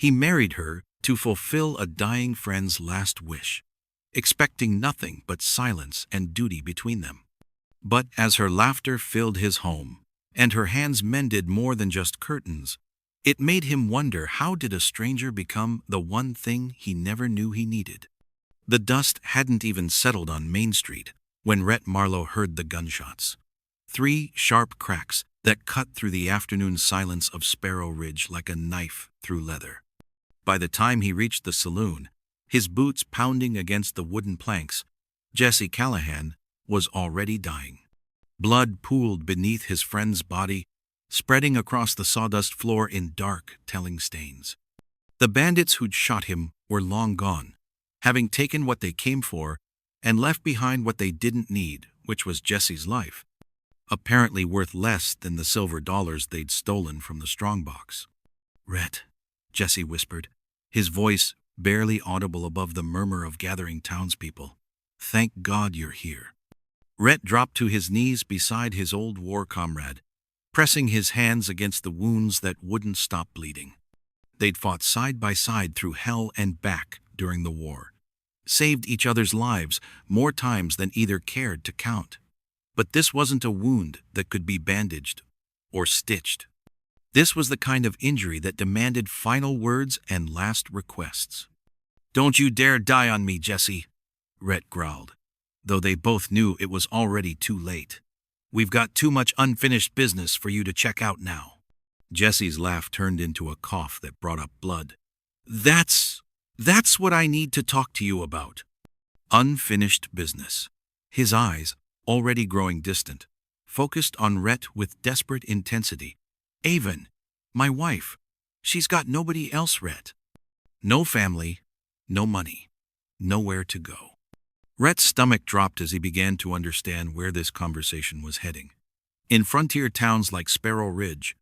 He married her to fulfill a dying friend's last wish, expecting nothing but silence and duty between them. But as her laughter filled his home, and her hands mended more than just curtains, it made him wonder, how did a stranger become the one thing he never knew he needed? The dust hadn't even settled on Main Street when Rhett Marlowe heard the gunshots. 3 sharp cracks that cut through the afternoon silence of Sparrow Ridge like a knife through leather. By the time he reached the saloon, his boots pounding against the wooden planks, Jesse Callahan was already dying. Blood pooled beneath his friend's body, spreading across the sawdust floor in dark, telling stains. The bandits who'd shot him were long gone, having taken what they came for and left behind what they didn't need, which was Jesse's life, apparently worth less than the silver dollars they'd stolen from the strongbox. "Rhett," Jesse whispered, his voice barely audible above the murmur of gathering townspeople. "Thank God you're here." Rhett dropped to his knees beside his old war comrade, pressing his hands against the wounds that wouldn't stop bleeding. They'd fought side by side through hell and back during the war, saved each other's lives more times than either cared to count. But this wasn't a wound that could be bandaged or stitched. This was the kind of injury that demanded final words and last requests. "Don't you dare die on me, Jesse," Rhett growled, though they both knew it was already too late. "We've got too much unfinished business for you to check out now." Jesse's laugh turned into a cough that brought up blood. That's what I need to talk to you about." Unfinished business. His eyes, already growing distant, focused on Rhett with desperate intensity. "Avon, my wife. She's got nobody else, Rhett. No family, no money, nowhere to go." Rhett's stomach dropped as he began to understand where this conversation was heading. In frontier towns like Sparrow Ridge,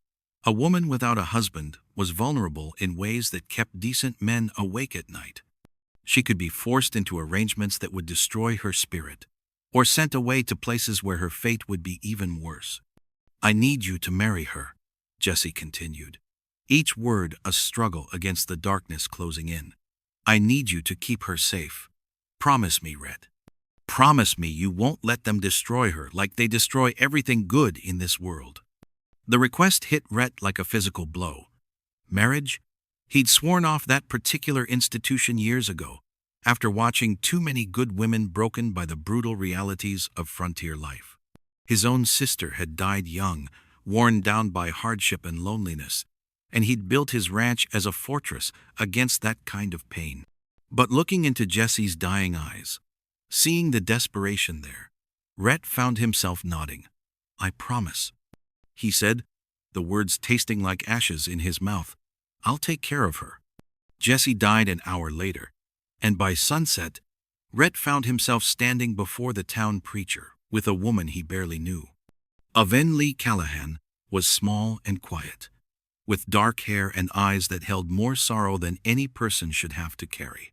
a woman without a husband was vulnerable in ways that kept decent men awake at night. She could be forced into arrangements that would destroy her spirit, or sent away to places where her fate would be even worse. "I need you to marry her," Jesse continued, each word a struggle against the darkness closing in. "I need you to keep her safe. Promise me, Rhett. Promise me you won't let them destroy her like they destroy everything good in this world." The request hit Rhett like a physical blow. Marriage? He'd sworn off that particular institution years ago, after watching too many good women broken by the brutal realities of frontier life. His own sister had died young, worn down by hardship and loneliness, and he'd built his ranch as a fortress against that kind of pain. But looking into Jesse's dying eyes, seeing the desperation there, Rhett found himself nodding. "I promise," he said, the words tasting like ashes in his mouth. "I'll take care of her." Jesse died an hour later, and by sunset, Rhett found himself standing before the town preacher with a woman he barely knew. Avon Lee Callahan was small and quiet, with dark hair and eyes that held more sorrow than any person should have to carry.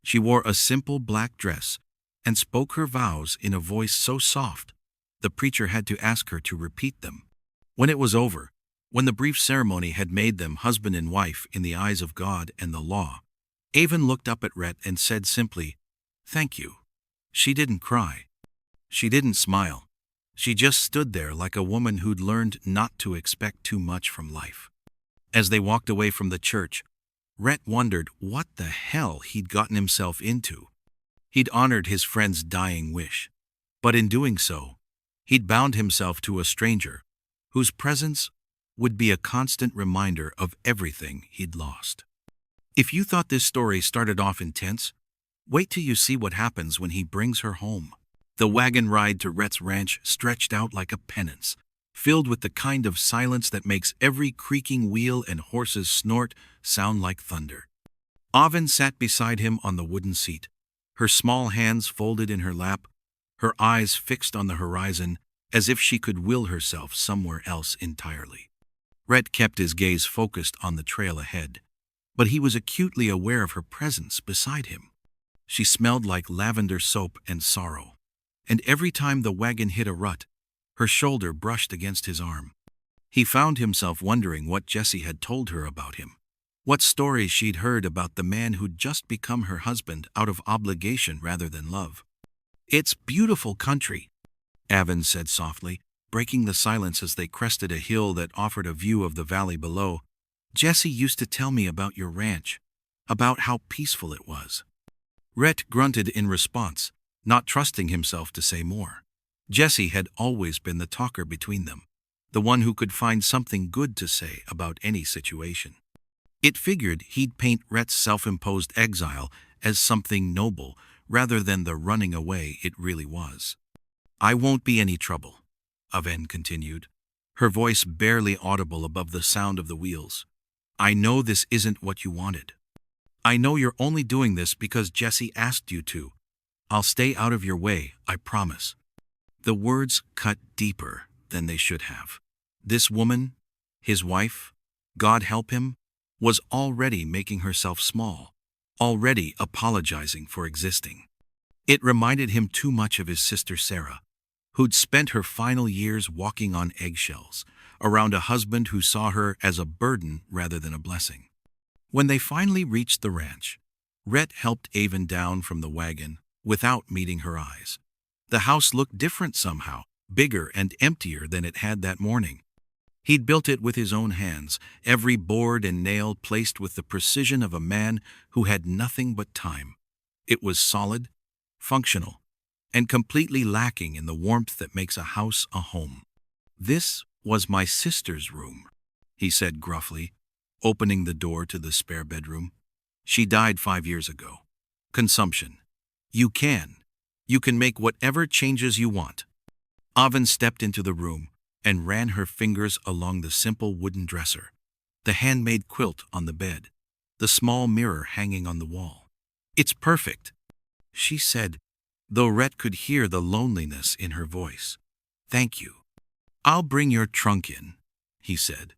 She wore a simple black dress and spoke her vows in a voice so soft, the preacher had to ask her to repeat them. When it was over, when the brief ceremony had made them husband and wife in the eyes of God and the law, Avon looked up at Rhett and said simply, "Thank you." She didn't cry. She didn't smile. She just stood there like a woman who'd learned not to expect too much from life. As they walked away from the church, Rhett wondered what the hell he'd gotten himself into. He'd honored his friend's dying wish, but in doing so, he'd bound himself to a stranger whose presence would be a constant reminder of everything he'd lost. If you thought this story started off intense, wait till you see what happens when he brings her home. The wagon ride to Rhett's ranch stretched out like a penance, filled with the kind of silence that makes every creaking wheel and horse's snort sound like thunder. Avon sat beside him on the wooden seat, her small hands folded in her lap, her eyes fixed on the horizon as if she could will herself somewhere else entirely. Rhett kept his gaze focused on the trail ahead, but he was acutely aware of her presence beside him. She smelled like lavender soap and sorrow, and every time the wagon hit a rut, her shoulder brushed against his arm. He found himself wondering what Jesse had told her about him. What stories she'd heard about the man who'd just become her husband out of obligation rather than love. "It's beautiful country," Avon said softly, breaking the silence as they crested a hill that offered a view of the valley below. "Jesse used to tell me about your ranch, about how peaceful it was." Rhett grunted in response, not trusting himself to say more. Jesse had always been the talker between them, the one who could find something good to say about any situation. It figured he'd paint Rhett's self-imposed exile as something noble rather than the running away it really was. "I won't be any trouble," Avon continued, her voice barely audible above the sound of the wheels. "I know this isn't what you wanted. I know you're only doing this because Jesse asked you to. I'll stay out of your way, I promise." The words cut deeper than they should have. This woman, his wife, God help him, was already making herself small, already apologizing for existing. It reminded him too much of his sister Sarah, who'd spent her final years walking on eggshells, around a husband who saw her as a burden rather than a blessing. When they finally reached the ranch, Rhett helped Avon down from the wagon without meeting her eyes. The house looked different somehow, bigger and emptier than it had that morning. He'd built it with his own hands, every board and nail placed with the precision of a man who had nothing but time. It was solid, functional, and completely lacking in the warmth that makes a house a home. "This was my sister's room," he said gruffly, opening the door to the spare bedroom. "She died 5 years ago. Consumption. You can make whatever changes you want." Avon stepped into the room and ran her fingers along the simple wooden dresser, the handmade quilt on the bed, the small mirror hanging on the wall. "It's perfect," she said, though Rhett could hear the loneliness in her voice. "Thank you." "I'll bring your trunk in," he said,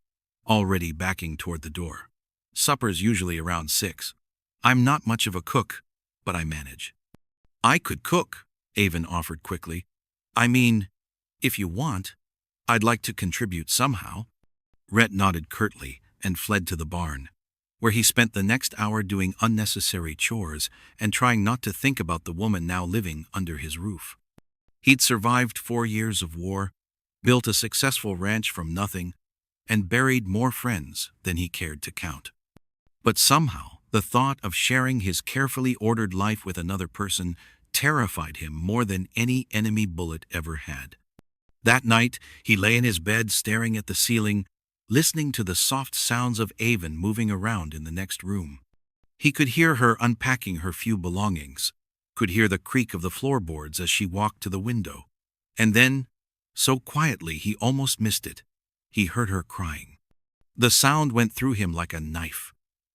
already backing toward the door. "Supper's usually around 6. I'm not much of a cook, but I manage." "I could cook," Avon offered quickly. "I mean, if you want, I'd like to contribute somehow." Rhett nodded curtly and fled to the barn, where he spent the next hour doing unnecessary chores and trying not to think about the woman now living under his roof. He'd survived 4 years of war, built a successful ranch from nothing, and buried more friends than he cared to count. But somehow, the thought of sharing his carefully ordered life with another person terrified him more than any enemy bullet ever had. That night, he lay in his bed staring at the ceiling, listening to the soft sounds of Avon moving around in the next room. He could hear her unpacking her few belongings, could hear the creak of the floorboards as she walked to the window. And then, so quietly he almost missed it, he heard her crying. The sound went through him like a knife.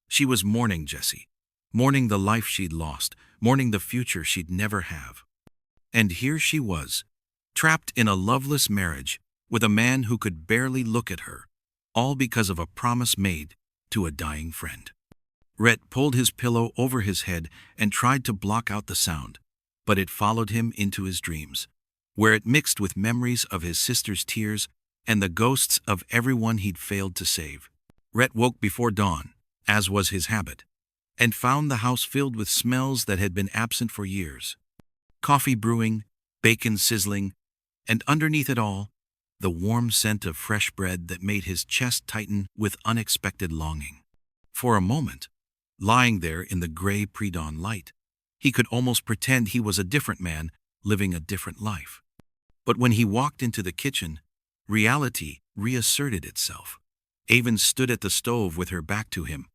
She was mourning Jesse, mourning the life she'd lost, mourning the future she'd never have. And here she was, trapped in a loveless marriage with a man who could barely look at her, all because of a promise made to a dying friend. Rhett pulled his pillow over his head and tried to block out the sound, but it followed him into his dreams, where it mixed with memories of his sister's tears and the ghosts of everyone he'd failed to save. Rhett woke before dawn, as was his habit, and found the house filled with smells that had been absent for years. Coffee brewing, bacon sizzling, and underneath it all, the warm scent of fresh bread that made his chest tighten with unexpected longing. For a moment, lying there in the gray pre-dawn light, he could almost pretend he was a different man living a different life. But when he walked into the kitchen, reality reasserted itself. Avon stood at the stove with her back to him,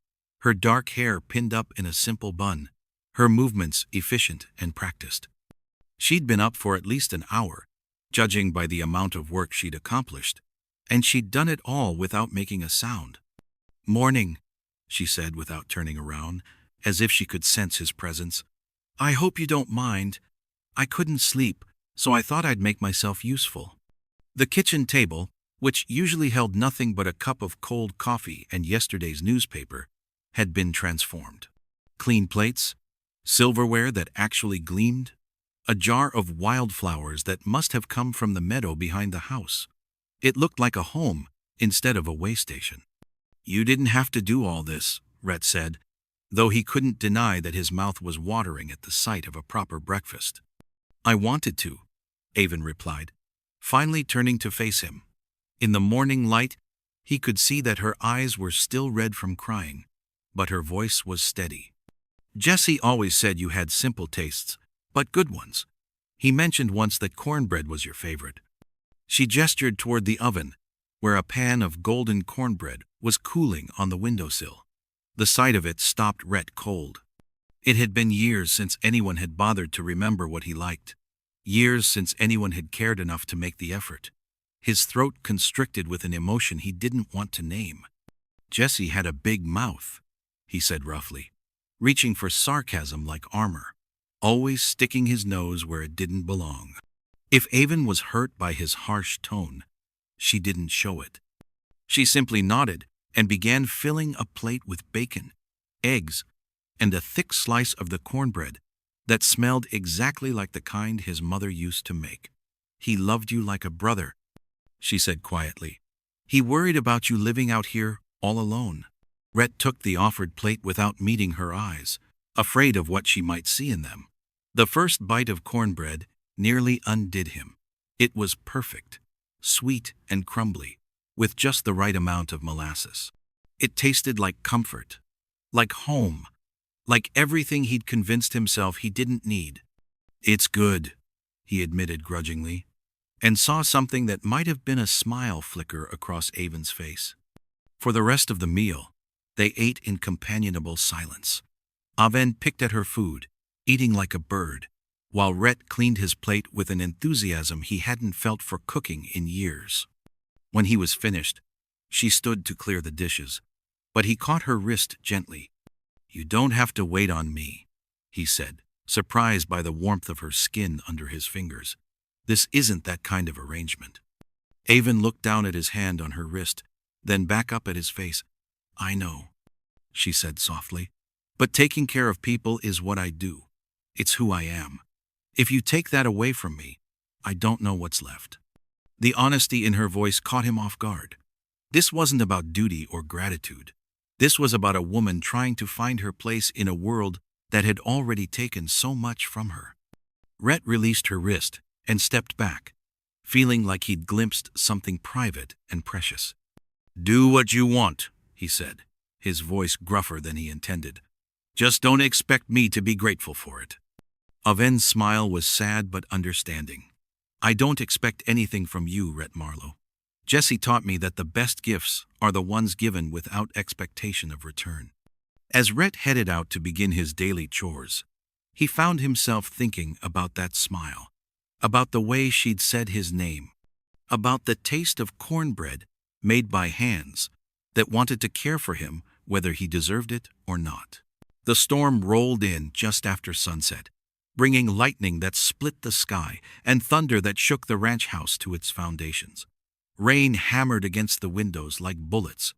her dark hair pinned up in a simple bun, her movements efficient and practiced. She'd been up for at least an hour, judging by the amount of work she'd accomplished, and she'd done it all without making a sound. "Morning," she said without turning around, as if she could sense his presence. "I hope you don't mind. I couldn't sleep, so I thought I'd make myself useful." The kitchen table, which usually held nothing but a cup of cold coffee and yesterday's newspaper, had been transformed. Clean plates, silverware that actually gleamed, a jar of wildflowers that must have come from the meadow behind the house. It looked like a home instead of a way station. "You didn't have to do all this," Rhett said, though he couldn't deny that his mouth was watering at the sight of a proper breakfast. I wanted to, Avon replied, finally turning to face him. In the morning light, he could see that her eyes were still red from crying, but her voice was steady. Jesse always said you had simple tastes, but good ones. He mentioned once that cornbread was your favorite. She gestured toward the oven, where a pan of golden cornbread was cooling on the windowsill. The sight of it stopped Rhett cold. It had been years since anyone had bothered to remember what he liked. Years since anyone had cared enough to make the effort. His throat constricted with an emotion he didn't want to name. Jesse had a big mouth, he said roughly, reaching for sarcasm like armor, always sticking his nose where it didn't belong. If Avon was hurt by his harsh tone, she didn't show it. She simply nodded and began filling a plate with bacon, eggs, and a thick slice of the cornbread that smelled exactly like the kind his mother used to make. He loved you like a brother, she said quietly. He worried about you living out here all alone. Rhett took the offered plate without meeting her eyes, afraid of what she might see in them. The first bite of cornbread nearly undid him. It was perfect, sweet and crumbly, with just the right amount of molasses. It tasted like comfort, like home, like everything he'd convinced himself he didn't need. It's good, he admitted grudgingly, and saw something that might have been a smile flicker across Avon's face. For the rest of the meal, they ate in companionable silence. Avon picked at her food, eating like a bird, while Rhett cleaned his plate with an enthusiasm he hadn't felt for cooking in years. When he was finished, she stood to clear the dishes, but he caught her wrist gently. You don't have to wait on me, he said, surprised by the warmth of her skin under his fingers. This isn't that kind of arrangement. Avon looked down at his hand on her wrist, then back up at his face. I know, she said softly, but taking care of people is what I do. It's who I am. If you take that away from me, I don't know what's left. The honesty in her voice caught him off guard. This wasn't about duty or gratitude. This was about a woman trying to find her place in a world that had already taken so much from her. Rhett released her wrist and stepped back, feeling like he'd glimpsed something private and precious. Do what you want, he said, his voice gruffer than he intended. Just don't expect me to be grateful for it. Avon's smile was sad but understanding. I don't expect anything from you, Rhett Marlowe. Jesse taught me that the best gifts are the ones given without expectation of return. As Rhett headed out to begin his daily chores, he found himself thinking about that smile, about the way she'd said his name, about the taste of cornbread made by hands that wanted to care for him whether he deserved it or not. The storm rolled in just after sunset, bringing lightning that split the sky and thunder that shook the ranch house to its foundations. Rain hammered against the windows like bullets,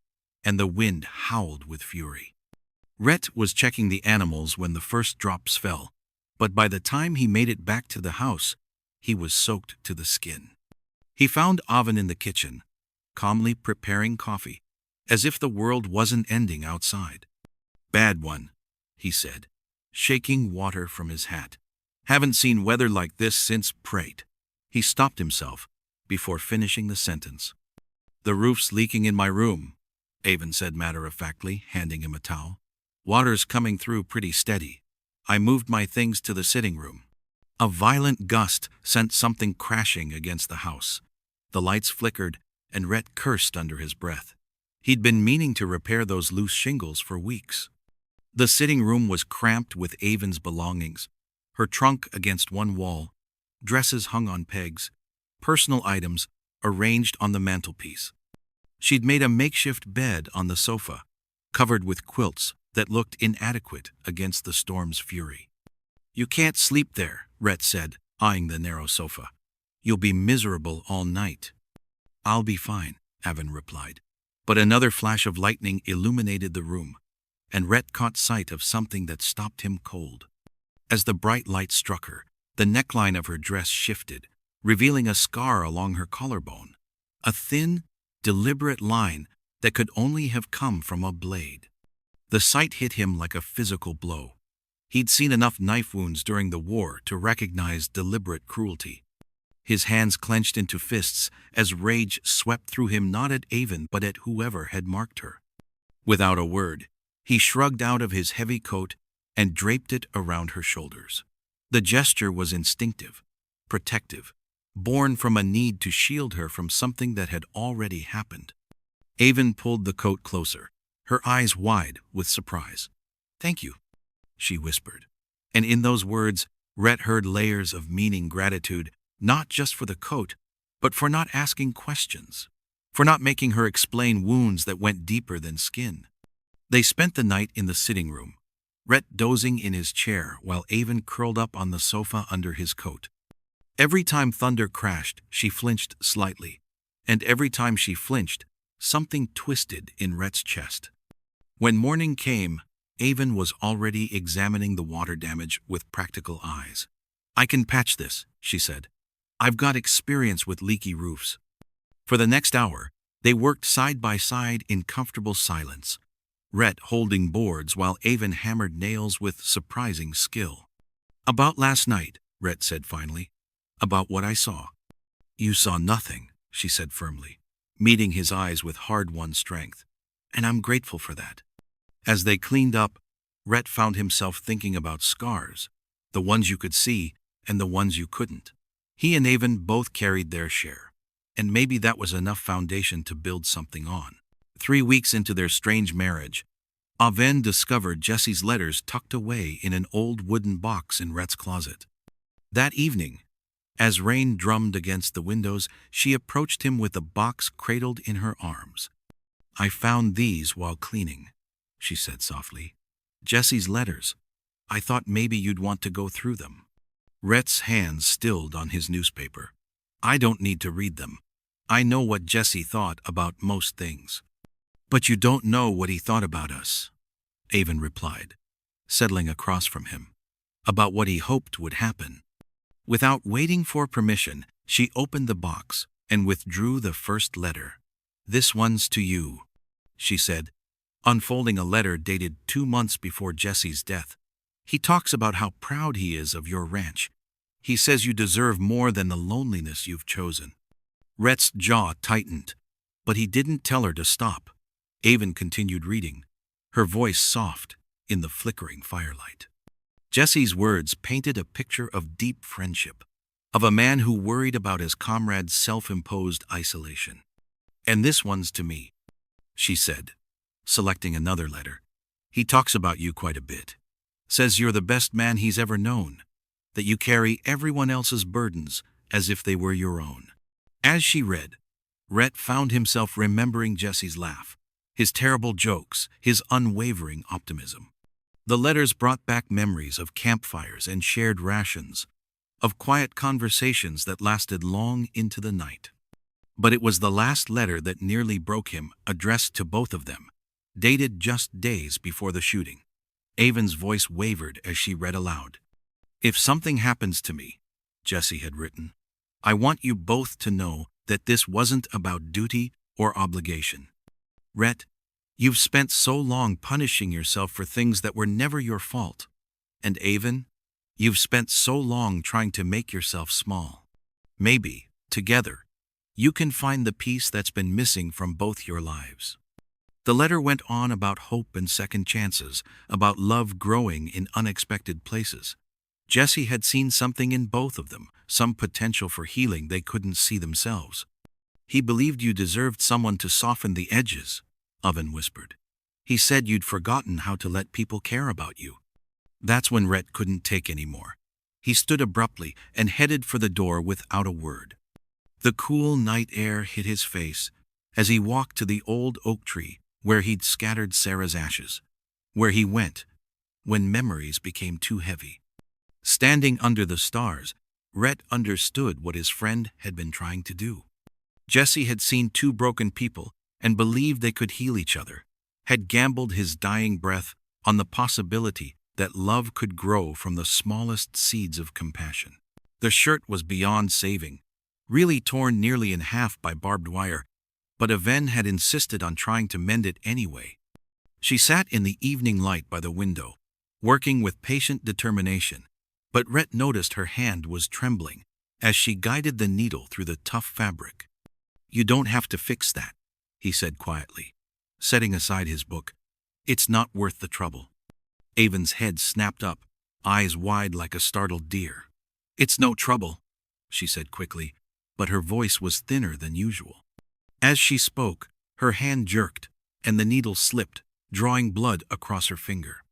and the wind howled with fury. Rhett was checking the animals when the first drops fell, but by the time he made it back to the house, he was soaked to the skin. He found Avon in the kitchen, calmly preparing coffee, as if the world wasn't ending outside. Bad one, he said, shaking water from his hat. Haven't seen weather like this since Prate. He stopped himself before finishing the sentence. The roof's leaking in my room, Avon said matter-of-factly, handing him a towel. Water's coming through pretty steady. I moved my things to the sitting room. A violent gust sent something crashing against the house. The lights flickered, and Rhett cursed under his breath. He'd been meaning to repair those loose shingles for weeks. The sitting room was cramped with Avon's belongings, her trunk against one wall, dresses hung on pegs, personal items arranged on the mantelpiece. She'd made a makeshift bed on the sofa, covered with quilts that looked inadequate against the storm's fury. You can't sleep there, Rhett said, eyeing the narrow sofa. You'll be miserable all night. I'll be fine, Avon replied. But another flash of lightning illuminated the room, and Rhett caught sight of something that stopped him cold. As the bright light struck her, the neckline of her dress shifted, revealing a scar along her collarbone, a thin, deliberate line that could only have come from a blade. The sight hit him like a physical blow. He'd seen enough knife wounds during the war to recognize deliberate cruelty. His hands clenched into fists as rage swept through him, not at Avon but at whoever had marked her. Without a word, he shrugged out of his heavy coat and draped it around her shoulders. The gesture was instinctive, protective, born from a need to shield her from something that had already happened. Avon pulled the coat closer, her eyes wide with surprise. "Thank you," she whispered. And in those words, Rhett heard layers of meaning, gratitude, not just for the coat, but for not asking questions, for not making her explain wounds that went deeper than skin. They spent the night in the sitting room, Rhett dozing in his chair while Avon curled up on the sofa under his coat. Every time thunder crashed, she flinched slightly, and every time she flinched, something twisted in Rhett's chest. When morning came, Avon was already examining the water damage with practical eyes. "I can patch this," she said. "I've got experience with leaky roofs." For the next hour, they worked side by side in comfortable silence, Rhett holding boards while Avon hammered nails with surprising skill. "About last night," Rhett said finally. "About what I saw." "You saw nothing," she said firmly, meeting his eyes with hard-won strength. "And I'm grateful for that." As they cleaned up, Rhett found himself thinking about scars, the ones you could see and the ones you couldn't. He and Avon both carried their share, and maybe that was enough foundation to build something on. 3 weeks into their strange marriage, Avon discovered Jesse's letters tucked away in an old wooden box in Rhett's closet. That evening, as rain drummed against the windows, she approached him with the box cradled in her arms. "I found these while cleaning," she said softly. "Jesse's letters. I thought maybe you'd want to go through them." Rhett's hands stilled on his newspaper. "I don't need to read them. I know what Jesse thought about most things." "But you don't know what he thought about us," Avon replied, settling across from him. "About what he hoped would happen." Without waiting for permission, she opened the box and withdrew the first letter. "This one's to you," she said, unfolding a letter dated 2 months before Jesse's death. "He talks about how proud he is of your ranch. He says you deserve more than the loneliness you've chosen." Rhett's jaw tightened, but he didn't tell her to stop. Avon continued reading, her voice soft in the flickering firelight. Jesse's words painted a picture of deep friendship, of a man who worried about his comrade's self-imposed isolation. "And this one's to me," she said, selecting another letter. "He talks about you quite a bit. Says you're the best man he's ever known, that you carry everyone else's burdens as if they were your own." As she read, Rhett found himself remembering Jesse's laugh, his terrible jokes, his unwavering optimism. The letters brought back memories of campfires and shared rations, of quiet conversations that lasted long into the night. But it was the last letter that nearly broke him, addressed to both of them, dated just days before the shooting. Avon's voice wavered as she read aloud. "If something happens to me," Jesse had written, "I want you both to know that this wasn't about duty or obligation. Rhett, you've spent so long punishing yourself for things that were never your fault. And Avon, you've spent so long trying to make yourself small. Maybe, together, you can find the peace that's been missing from both your lives." The letter went on about hope and second chances, about love growing in unexpected places. Jesse had seen something in both of them, some potential for healing they couldn't see themselves. "He believed you deserved someone to soften the edges," Avon whispered. "He said you'd forgotten how to let people care about you." That's when Rhett couldn't take any more. He stood abruptly and headed for the door without a word. The cool night air hit his face as he walked to the old oak tree where he'd scattered Sarah's ashes, where he went when memories became too heavy. Standing under the stars, Rhett understood what his friend had been trying to do. Jesse had seen 2 broken people and believed they could heal each other, had gambled his dying breath on the possibility that love could grow from the smallest seeds of compassion. The shirt was beyond saving, really torn nearly in half by barbed wire, but Avon had insisted on trying to mend it anyway. She sat in the evening light by the window, working with patient determination, but Rhett noticed her hand was trembling as she guided the needle through the tough fabric. "You don't have to fix that," he said quietly, setting aside his book. "It's not worth the trouble." Avon's head snapped up, eyes wide like a startled deer. "It's no trouble," she said quickly, but her voice was thinner than usual. As she spoke, her hand jerked, and the needle slipped, drawing blood across her finger.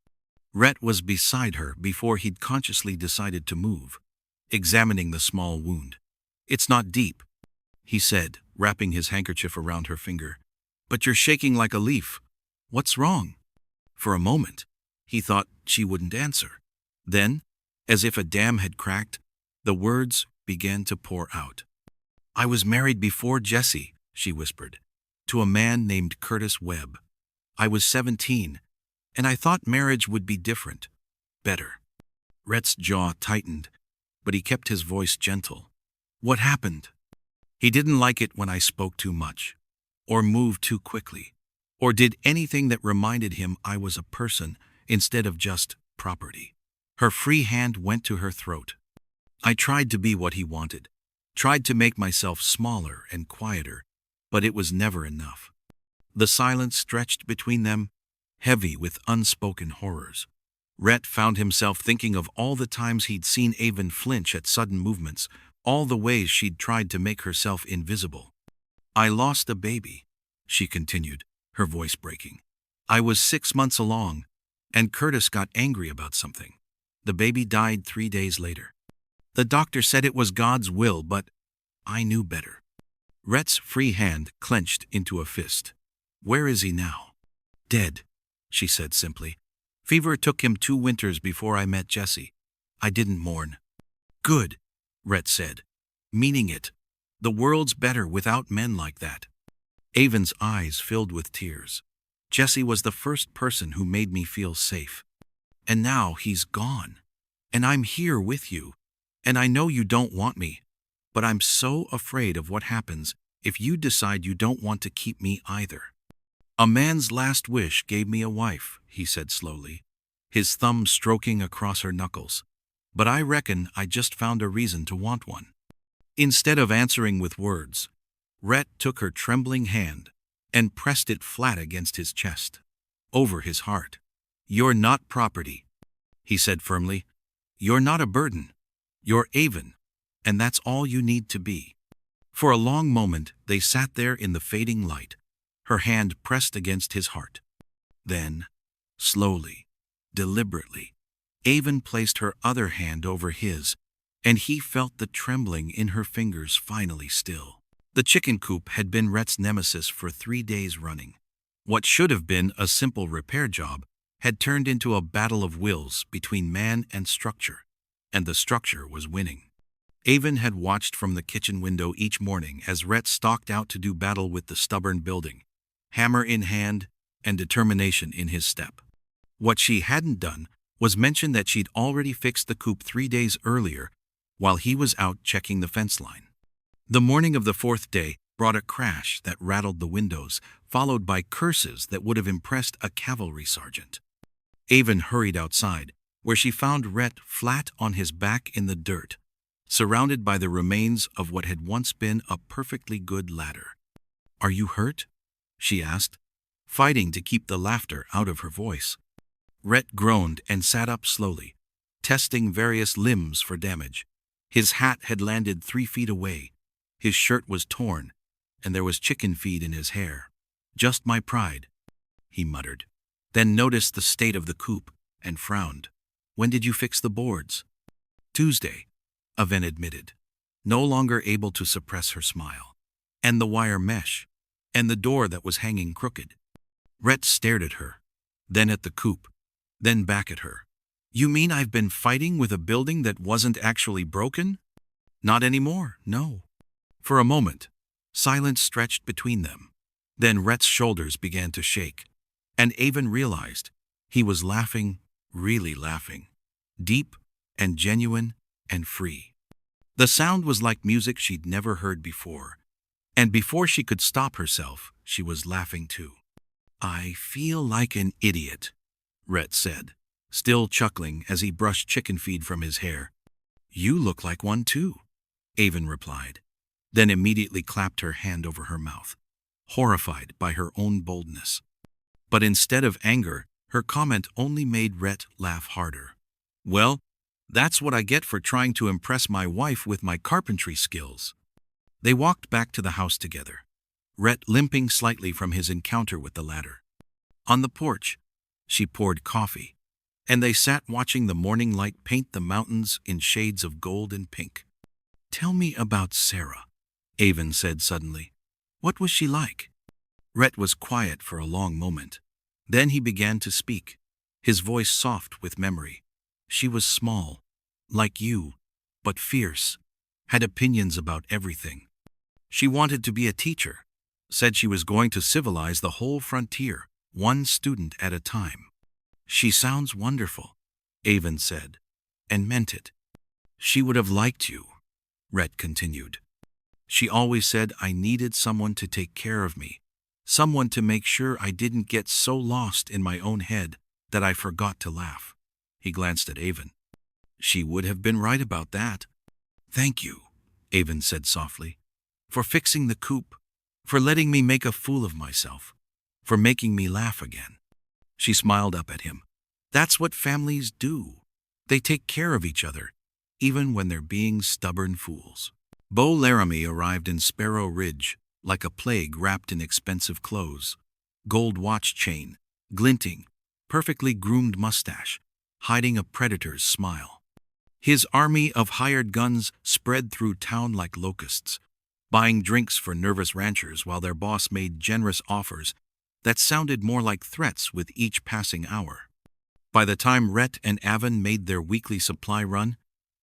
Rhett was beside her before he'd consciously decided to move, examining the small wound. "It's not deep," he said, wrapping his handkerchief around her finger. "But you're shaking like a leaf. What's wrong?" For a moment, he thought she wouldn't answer. Then, as if a dam had cracked, the words began to pour out. "I was married before Jesse," she whispered, "to a man named Curtis Webb. I was 17, and I thought marriage would be different, better." Rhett's jaw tightened, but he kept his voice gentle. "What happened?" "He didn't like it when I spoke too much, or moved too quickly, or did anything that reminded him I was a person instead of just property." Her free hand went to her throat. "I tried to be what he wanted, tried to make myself smaller and quieter, but it was never enough." The silence stretched between them, heavy with unspoken horrors. Rhett found himself thinking of all the times he'd seen Avon flinch at sudden movements, all the ways she'd tried to make herself invisible. "I lost a baby," she continued, her voice breaking. "I was 6 months along, and Curtis got angry about something. The baby died 3 days later. The doctor said it was God's will, but I knew better." Rhett's free hand clenched into a fist. "Where is he now?" "Dead," she said simply. "Fever took him 2 winters before I met Jesse. I didn't mourn." "Good," Rhett said, meaning it. "The world's better without men like that." Avon's eyes filled with tears. "Jesse was the first person who made me feel safe. And now he's gone. And I'm here with you. And I know you don't want me, but I'm so afraid of what happens if you decide you don't want to keep me either." "A man's last wish gave me a wife," he said slowly, his thumb stroking across her knuckles. "But I reckon I just found a reason to want one." Instead of answering with words, Rhett took her trembling hand and pressed it flat against his chest, over his heart. "You're not property," he said firmly. "You're not a burden. You're Avon, and that's all you need to be." For a long moment they sat there in the fading light, her hand pressed against his heart. Then, slowly, deliberately, Avon placed her other hand over his, and he felt the trembling in her fingers finally still. The chicken coop had been Rhett's nemesis for 3 days running. What should have been a simple repair job had turned into a battle of wills between man and structure, and the structure was winning. Avon had watched from the kitchen window each morning as Rhett stalked out to do battle with the stubborn building, hammer in hand and determination in his step. What she hadn't done was mention that she'd already fixed the coop 3 days earlier while he was out checking the fence line. The morning of the 4th day brought a crash that rattled the windows, followed by curses that would have impressed a cavalry sergeant. Avon hurried outside, where she found Rhett flat on his back in the dirt, surrounded by the remains of what had once been a perfectly good ladder. "Are you hurt?" she asked, fighting to keep the laughter out of her voice. Rhett groaned and sat up slowly, testing various limbs for damage. His hat had landed 3 feet away, his shirt was torn, and there was chicken feed in his hair. "Just my pride," he muttered, then noticed the state of the coop and frowned. "When did you fix the boards?" "Tuesday," Avon admitted, no longer able to suppress her smile. "And the wire mesh, and the door that was hanging crooked." Rhett stared at her, then at the coop, then back at her. "You mean I've been fighting with a building that wasn't actually broken?" "Not anymore, no." For a moment, silence stretched between them. Then Rhett's shoulders began to shake, and Avon realized he was laughing, really laughing, deep and genuine and free. The sound was like music she'd never heard before, and before she could stop herself, she was laughing too. I feel like an idiot, Rhett said, still chuckling as he brushed chicken feed from his hair. You look like one too, Avon replied, then immediately clapped her hand over her mouth, horrified by her own boldness. But instead of anger, her comment only made Rhett laugh harder. Well, that's what I get for trying to impress my wife with my carpentry skills. They walked back to the house together, Rhett limping slightly from his encounter with the ladder. On the porch, she poured coffee, and they sat watching the morning light paint the mountains in shades of gold and pink. Tell me about Sarah, Avon said suddenly. What was she like? Rhett was quiet for a long moment. Then he began to speak, his voice soft with memory. She was small, like you, but fierce, had opinions about everything. She wanted to be a teacher, said she was going to civilize the whole frontier, one student at a time. She sounds wonderful, Avon said, and meant it. She would have liked you, Rhett continued. She always said I needed someone to take care of me, someone to make sure I didn't get so lost in my own head that I forgot to laugh. He glanced at Avon. She would have been right about that. Thank you, Avon said softly, for fixing the coop, for letting me make a fool of myself, for making me laugh again. She smiled up at him. That's what families do. They take care of each other, even when they're being stubborn fools. Beau Laramie arrived in Sparrow Ridge, like a plague wrapped in expensive clothes. Gold watch chain, glinting, perfectly groomed mustache, hiding a predator's smile. His army of hired guns spread through town like locusts, buying drinks for nervous ranchers while their boss made generous offers that sounded more like threats with each passing hour. By the time Rhett and Avon made their weekly supply run,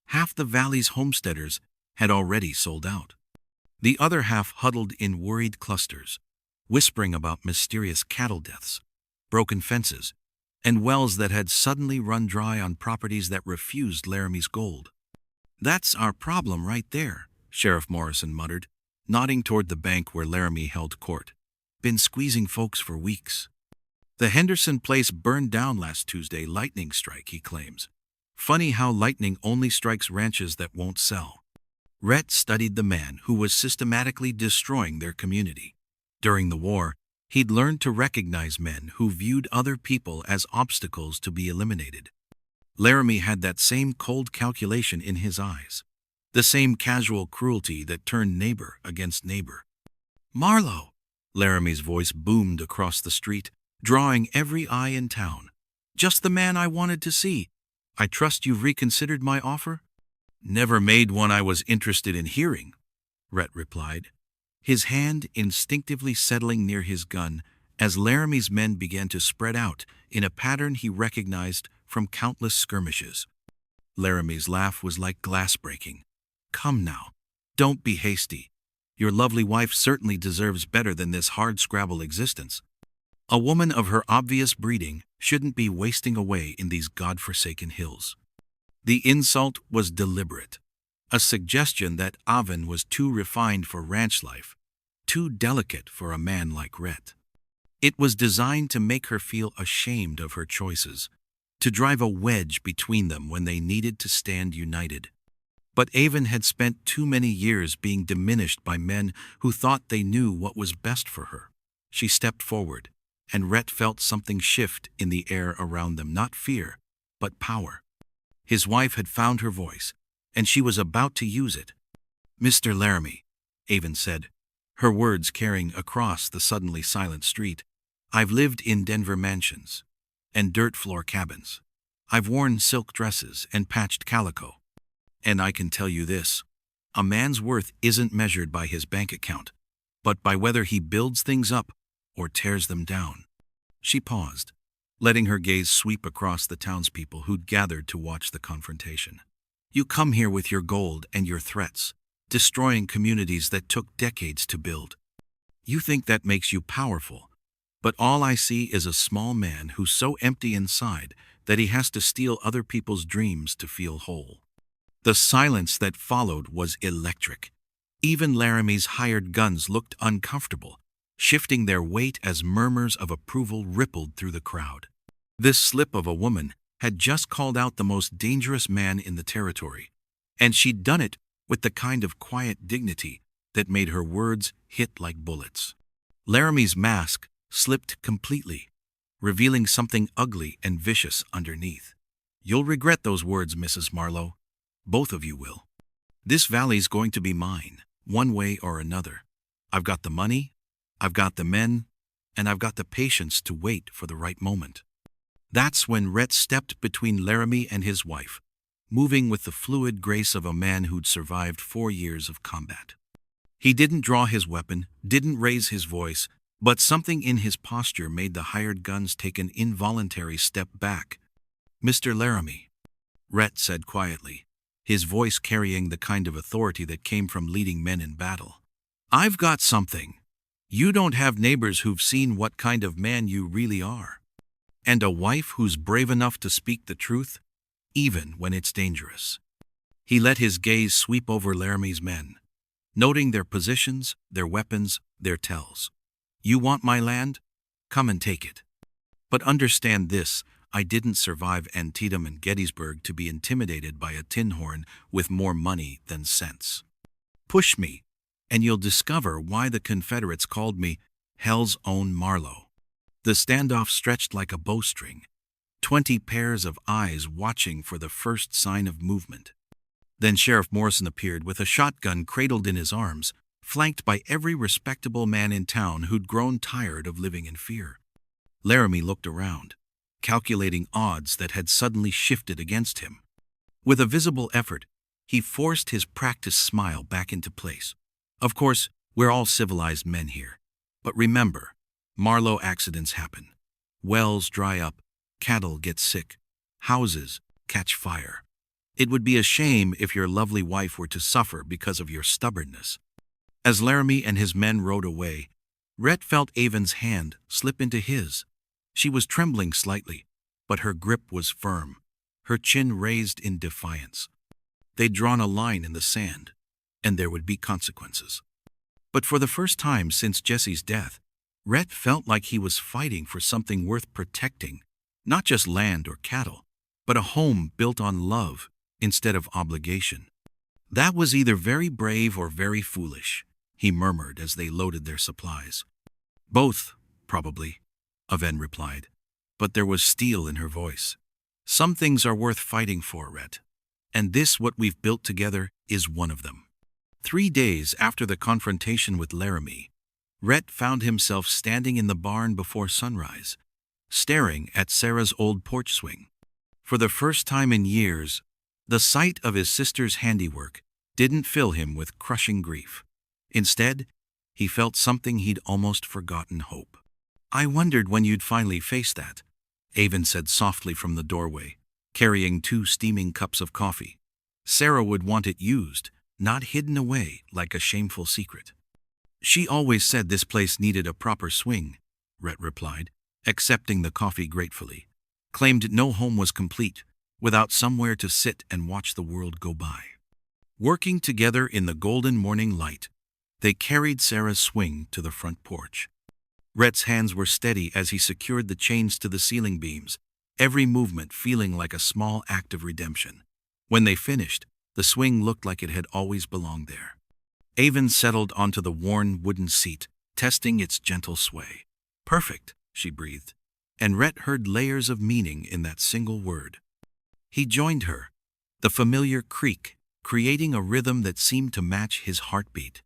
half the valley's homesteaders had already sold out. The other half huddled in worried clusters, whispering about mysterious cattle deaths, broken fences, and wells that had suddenly run dry on properties that refused Laramie's gold. That's our problem right there, Sheriff Morrison muttered, nodding toward the bank where Laramie held court. Been squeezing folks for weeks. The Henderson place burned down last Tuesday lightning strike, he claims. Funny how lightning only strikes ranches that won't sell. Rhett studied the man who was systematically destroying their community. During the war, he'd learned to recognize men who viewed other people as obstacles to be eliminated. Laramie had that same cold calculation in his eyes, the same casual cruelty that turned neighbor against neighbor. Marlowe! Laramie's voice boomed across the street, drawing every eye in town. Just the man I wanted to see. I trust you've reconsidered my offer? Never made one I was interested in hearing, Rhett replied, his hand instinctively settling near his gun as Laramie's men began to spread out in a pattern he recognized from countless skirmishes. Laramie's laugh was like glass breaking. Come now, don't be hasty. Your lovely wife certainly deserves better than this hard-scrabble existence. A woman of her obvious breeding shouldn't be wasting away in these God-forsaken hills. The insult was deliberate, a suggestion that Avon was too refined for ranch life, too delicate for a man like Rhett. It was designed to make her feel ashamed of her choices, to drive a wedge between them when they needed to stand united. But Avon had spent too many years being diminished by men who thought they knew what was best for her. She stepped forward, and Rhett felt something shift in the air around them, not fear, but power. His wife had found her voice, and she was about to use it. Mr. Laramie, Avon said, her words carrying across the suddenly silent street, I've lived in Denver mansions and dirt floor cabins. I've worn silk dresses and patched calico. And I can tell you this, a man's worth isn't measured by his bank account, but by whether he builds things up or tears them down. She paused, letting her gaze sweep across the townspeople who'd gathered to watch the confrontation. You come here with your gold and your threats, destroying communities that took decades to build. You think that makes you powerful, but all I see is a small man who's so empty inside that he has to steal other people's dreams to feel whole. The silence that followed was electric. Even Laramie's hired guns looked uncomfortable, shifting their weight as murmurs of approval rippled through the crowd. This slip of a woman had just called out the most dangerous man in the territory, and she'd done it with the kind of quiet dignity that made her words hit like bullets. Laramie's mask slipped completely, revealing something ugly and vicious underneath. "You'll regret those words, Mrs. Marlowe. Both of you will. This valley's going to be mine, one way or another. I've got the money, I've got the men, and I've got the patience to wait for the right moment." That's when Rhett stepped between Laramie and his wife, moving with the fluid grace of a man who'd survived 4 years of combat. He didn't draw his weapon, didn't raise his voice, but something in his posture made the hired guns take an involuntary step back. "Mr. Laramie," Rhett said quietly, his voice carrying the kind of authority that came from leading men in battle. "I've got something. You don't have neighbors who've seen what kind of man you really are. And a wife who's brave enough to speak the truth, even when it's dangerous." He let his gaze sweep over Laramie's men, noting their positions, their weapons, their tells. "You want my land? Come and take it. But understand this, I didn't survive Antietam and Gettysburg to be intimidated by a tin horn with more money than sense. Push me, and you'll discover why the Confederates called me Hell's Own Marlowe." The standoff stretched like a bowstring, 20 pairs of eyes watching for the first sign of movement. Then Sheriff Morrison appeared with a shotgun cradled in his arms, flanked by every respectable man in town who'd grown tired of living in fear. Laramie looked around, calculating odds that had suddenly shifted against him. With a visible effort, he forced his practiced smile back into place. "Of course, we're all civilized men here. But remember, Marlowe accidents happen. Wells dry up, cattle get sick, houses catch fire. It would be a shame if your lovely wife were to suffer because of your stubbornness." As Laramie and his men rode away, Rhett felt Avon's hand slip into his. She was trembling slightly, but her grip was firm, her chin raised in defiance. They'd drawn a line in the sand, and there would be consequences. But for the first time since Jesse's death, Rhett felt like he was fighting for something worth protecting, not just land or cattle, but a home built on love instead of obligation. "That was either very brave or very foolish," he murmured as they loaded their supplies. "Both, probably," Aven replied, but there was steel in her voice. "Some things are worth fighting for, Rhett, and this what we've built together is one of them." 3 days after the confrontation with Laramie, Rhett found himself standing in the barn before sunrise, staring at Sarah's old porch swing. For the first time in years, the sight of his sister's handiwork didn't fill him with crushing grief. Instead, he felt something he'd almost forgotten: hope. "I wondered when you'd finally face that," Avon said softly from the doorway, carrying 2 steaming cups of coffee. "Sarah would want it used, not hidden away like a shameful secret." "She always said this place needed a proper swing," Rhett replied, accepting the coffee gratefully. "Claimed no home was complete without somewhere to sit and watch the world go by." Working together in the golden morning light, they carried Sarah's swing to the front porch. Rhett's hands were steady as he secured the chains to the ceiling beams, every movement feeling like a small act of redemption. When they finished, the swing looked like it had always belonged there. Avon settled onto the worn wooden seat, testing its gentle sway. "Perfect," she breathed, and Rhett heard layers of meaning in that single word. He joined her, the familiar creak, creating a rhythm that seemed to match his heartbeat.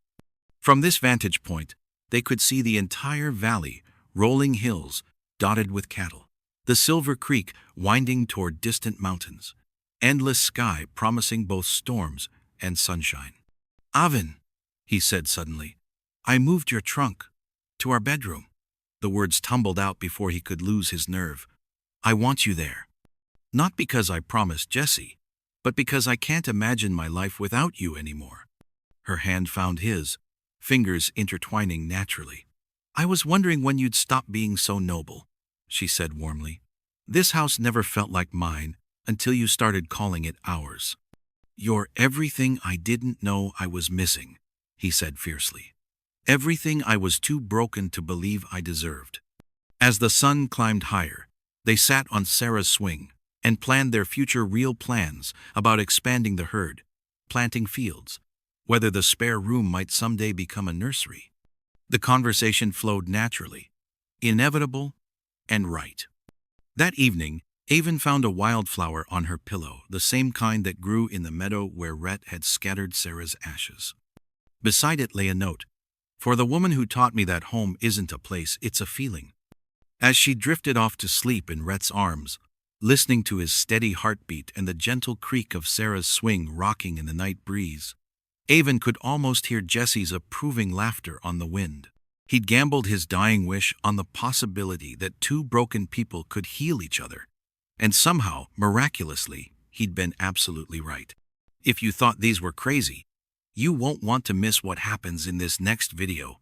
From this vantage point, they could see the entire valley, rolling hills, dotted with cattle, the Silver Creek winding toward distant mountains, endless sky promising both storms and sunshine. "Avon," he said suddenly, "I moved your trunk to our bedroom." The words tumbled out before he could lose his nerve. "I want you there. Not because I promised Jesse, but because I can't imagine my life without you anymore." Her hand found his, fingers intertwining naturally. "I was wondering when you'd stop being so noble," she said warmly. "This house never felt like mine until you started calling it ours." "You're everything I didn't know I was missing," he said fiercely. Everything I was too broken to believe I deserved. As the sun climbed higher, they sat on Sarah's swing and planned their future real plans about expanding the herd, planting fields, whether the spare room might someday become a nursery. The conversation flowed naturally, inevitable, and right. That evening, Avon found a wildflower on her pillow, the same kind that grew in the meadow where Rhett had scattered Sarah's ashes. Beside it lay a note: "For the woman who taught me that home isn't a place, it's a feeling." As she drifted off to sleep in Rhett's arms, listening to his steady heartbeat and the gentle creak of Sarah's swing rocking in the night breeze, Avon could almost hear Jesse's approving laughter on the wind. He'd gambled his dying wish on the possibility that two broken people could heal each other, and somehow, miraculously, he'd been absolutely right. If you thought these were crazy, you won't want to miss what happens in this next video.